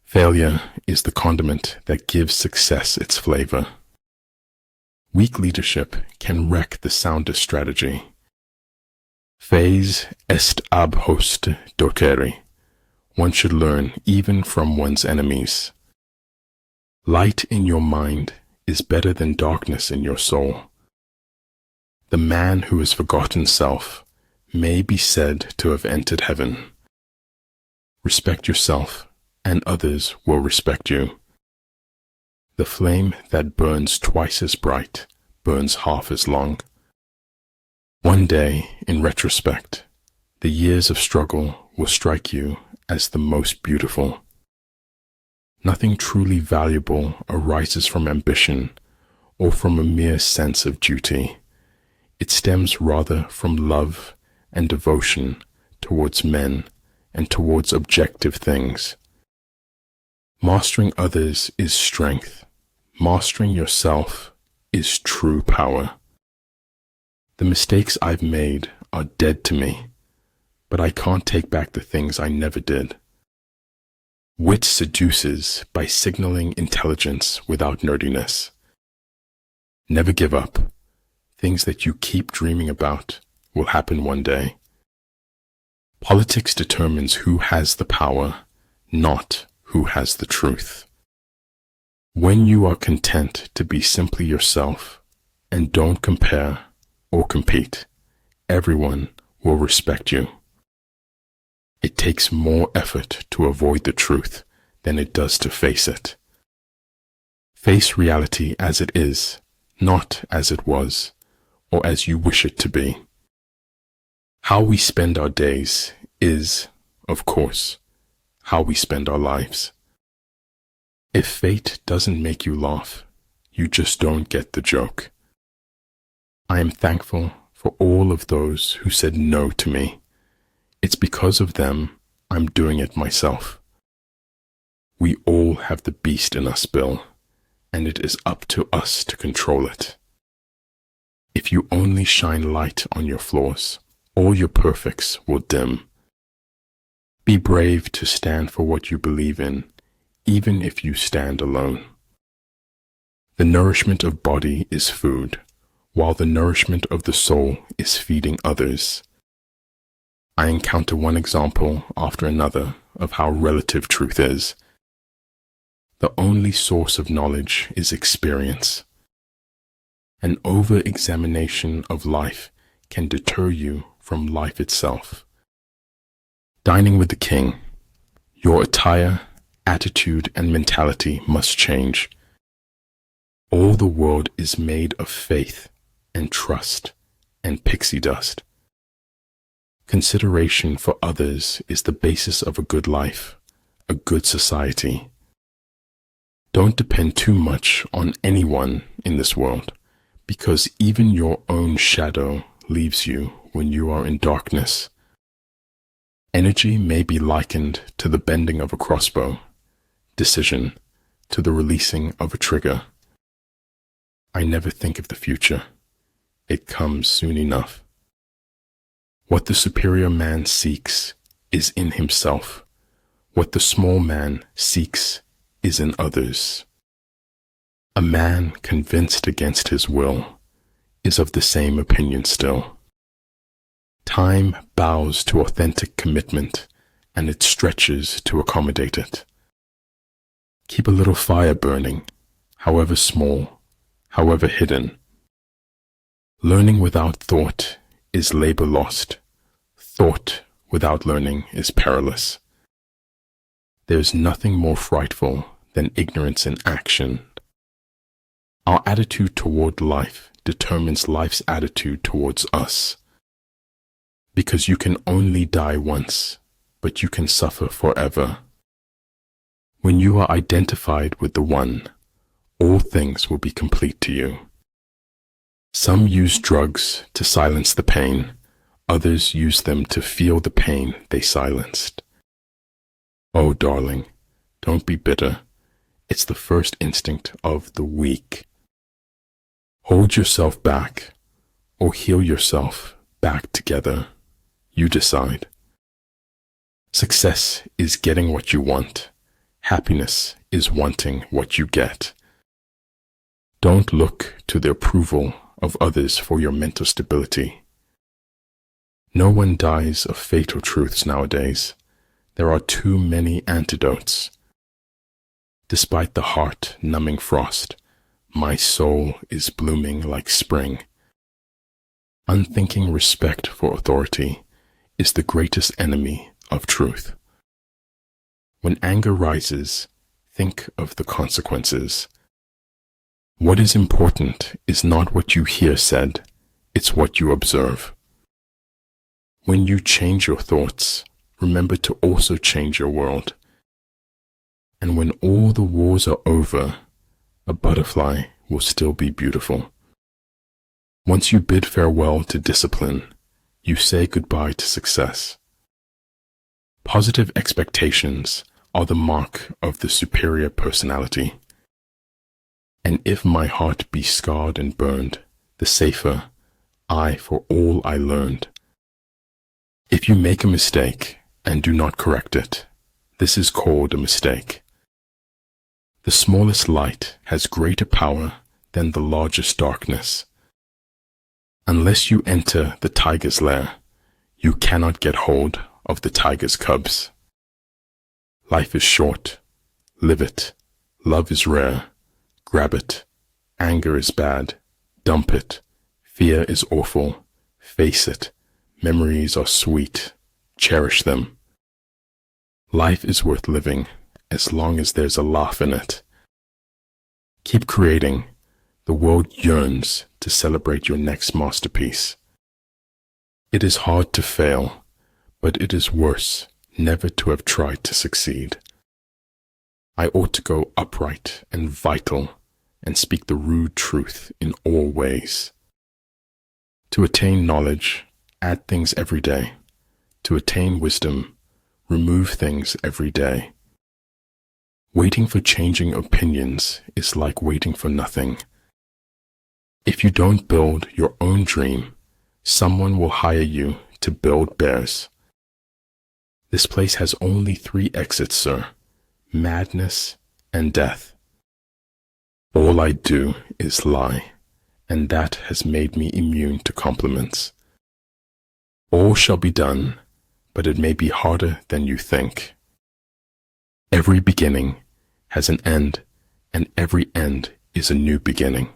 Failure is the condiment that gives success its flavor. Weak leadership can wreck the soundest strategy. Fes est ab host docere. One should learn even from one's enemies. Light in your mind is better than darkness in your soul. The man who has forgotten self may be said to have entered heaven. Respect yourself, and others will respect you. The flame that burns twice as bright burns half as long. One day, in retrospect, the years of struggle will strike you as the most beautiful. Nothing truly valuable arises from ambition or from a mere sense of duty. It stems rather from love and devotion towards men and towards objective things. Mastering others is strength. Mastering yourself is true power. The mistakes I've made are dead to me, but I can't take back the things I never did. Wit seduces by signaling intelligence without nerdiness. Never give up. Things that you keep dreaming about will happen one day. Politics determines who has the power, not who has the truth. When you are content to be simply yourself and don't compare or compete, everyone will respect you. It takes more effort to avoid the truth than it does to face it. Face reality as it is, not as it was, or as you wish it to be. How we spend our days is, of course, how we spend our lives. If fate doesn't make you laugh, you just don't get the joke. I am thankful for all of those who said no to me. It's because of them I'm doing it myself. We all have the beast in us, Bill, and it is up to us to control it. If you only shine light on your flaws, all your perfects will dim. Be brave to stand for what you believe in, even if you stand alone. The nourishment of body is food, while the nourishment of the soul is feeding others. I encounter one example after another of how relative truth is. The only source of knowledge is experience. An over-examination of life can deter you from life itself. Dining with the king, your attire, attitude, and mentality must change. All the world is made of faith and trust and pixie dust. Consideration for others is the basis of a good life, a good society. Don't depend too much on anyone in this world, because even your own shadow leaves you when you are in darkness. Energy may be likened to the bending of a crossbow, decision to the releasing of a trigger. I never think of the future. It comes soon enough. What the superior man seeks is in himself. What the small man seeks is in others. A man convinced against his will is of the same opinion still. Time bows to authentic commitment, and it stretches to accommodate it. Keep a little fire burning, however small, however hidden. Learning without thought is labor lost. Thought without learning is perilous. There is nothing more frightful than ignorance in action. Our attitude toward life determines life's attitude towards us. Because you can only die once, but you can suffer forever. When you are identified with the One, all things will be complete to you. Some use drugs to silence the pain. Others use them to feel the pain they silenced. Oh, darling, don't be bitter. It's the first instinct of the weak. Hold yourself back, or heal yourself back together. You decide. Success is getting what you want, Happiness is wanting what you get. Don't look to the approval of others for your mental stability. No one dies of fatal truths nowadays. There are too many antidotes. Despite the heart-numbing frost, my soul is blooming like spring. Unthinking respect for authority is the greatest enemy of truth. When anger rises, think of the consequences. What is important is not what you hear said, it's what you observe. When you change your thoughts, remember to also change your world. And when all the wars are over, a butterfly will still be beautiful. Once you bid farewell to discipline, you say goodbye to success. Positive expectations are the mark of the superior personality. And if my heart be scarred and burned, the safer I for all I learned. If you make a mistake and do not correct it, this is called a mistake. The smallest light has greater power than the largest darkness. Unless you enter the tiger's lair, you cannot get hold of the tiger's cubs. Life is short. Live it. Love is rare. Grab it. Anger is bad. Dump it. Fear is awful. Face it. Memories are sweet. Cherish them. Life is worth living as long as there's a laugh in it. Keep creating. The world yearns to celebrate your next masterpiece. It is hard to fail, but it is worse never to have tried to succeed. I ought to go upright and vital and speak the rude truth in all ways. To attain knowledge, add things every day. To attain wisdom, remove things every day. Waiting for changing opinions is like waiting for nothing. If you don't build your own dream, someone will hire you to build theirs. This place has only 3 exits, sir: madness and death. All I do is lie, and that has made me immune to compliments. All shall be done, but it may be harder than you think. Every beginning has an end, and every end is a new beginning.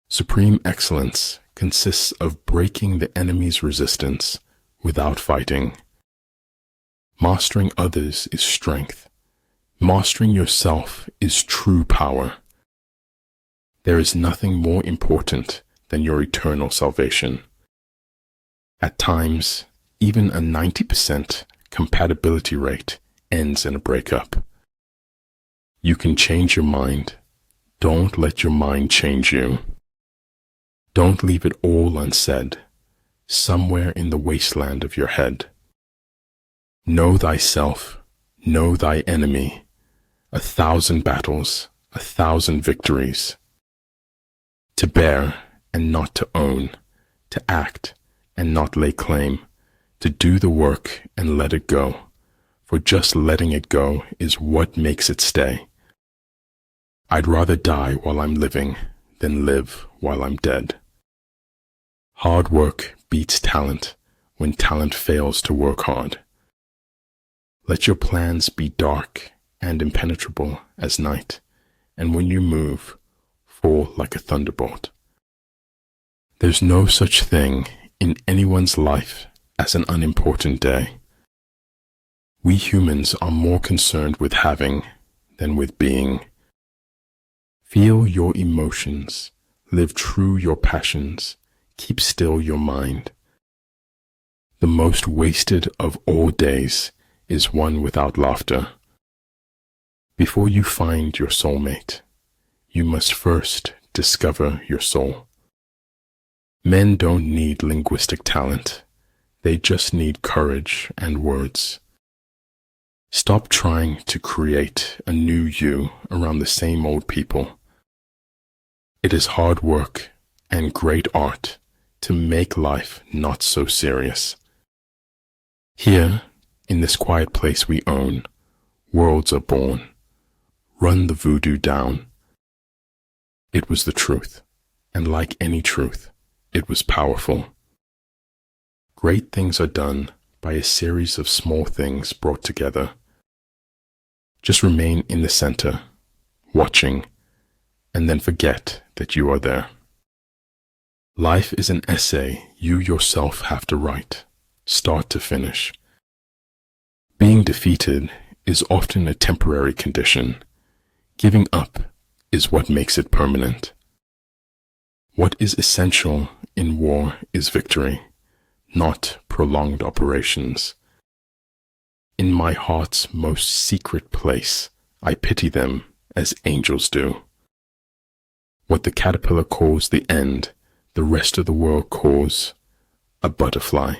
Supreme excellence consists of breaking the enemy's resistance without fighting. Mastering others is strength. Mastering yourself is true power. There is nothing more important than your eternal salvation. At times, even a 90% compatibility rate ends in a breakup. You can change your mind. Don't let your mind change you. Don't leave it all unsaid, somewhere in the wasteland of your head. Know thyself, know thy enemy, 1,000 battles, 1,000 victories. To bear and not to own, to act and not lay claim, to do the work and let it go, for just letting it go is what makes it stay. I'd rather die while I'm living than live while I'm dead. Hard work beats talent when talent fails to work hard. Let your plans be dark and impenetrable as night, and when you move, fall like a thunderbolt. There's no such thing in anyone's life as an unimportant day. We humans are more concerned with having than with being. Feel your emotions, live true your passions, keep still your mind. The most wasted of all days is one without laughter. Before you find your soulmate, you must first discover your soul. Men don't need linguistic talent. They just need courage and words. Stop trying to create a new you around the same old people. It is hard work and great art to make life not so serious. Here, in this quiet place we own, Worlds are born. Run the voodoo down. It was the truth, and like any truth, it was powerful. Great things are done by a series of small things brought together. Just remain in the center, watching, and then forget that you are there. Life is an essay you yourself have to write, start to finish. Being defeated is often a temporary condition. Giving up is what makes it permanent. What is essential in war is victory, not prolonged operations. In my heart's most secret place, I pity them as angels do. What the caterpillar calls the end, the rest of the world calls a butterfly.